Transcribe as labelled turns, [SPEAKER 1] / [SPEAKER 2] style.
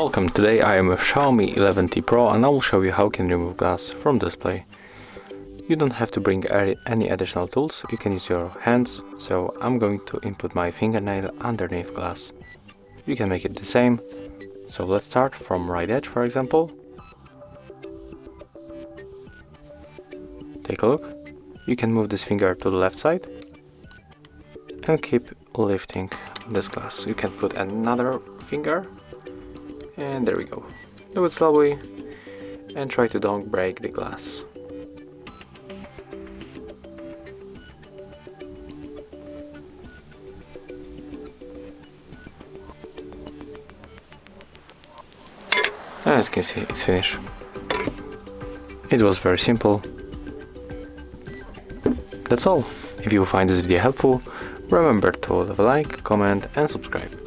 [SPEAKER 1] Welcome, today I am with Xiaomi 11T Pro and I will show you how you can remove glass from display. You don't have to bring any additional tools, you can use your hands, so I'm going to input my fingernail underneath glass. You can make it the same, so let's start from right edge for example. Take a look, you can move this finger to the left side and keep lifting this glass. You can put another finger and there we go. Do it slowly and try to don't break the glass. And as you can see, it's finished. It was very simple. That's all. If you find this video helpful, remember to leave a like, comment and subscribe.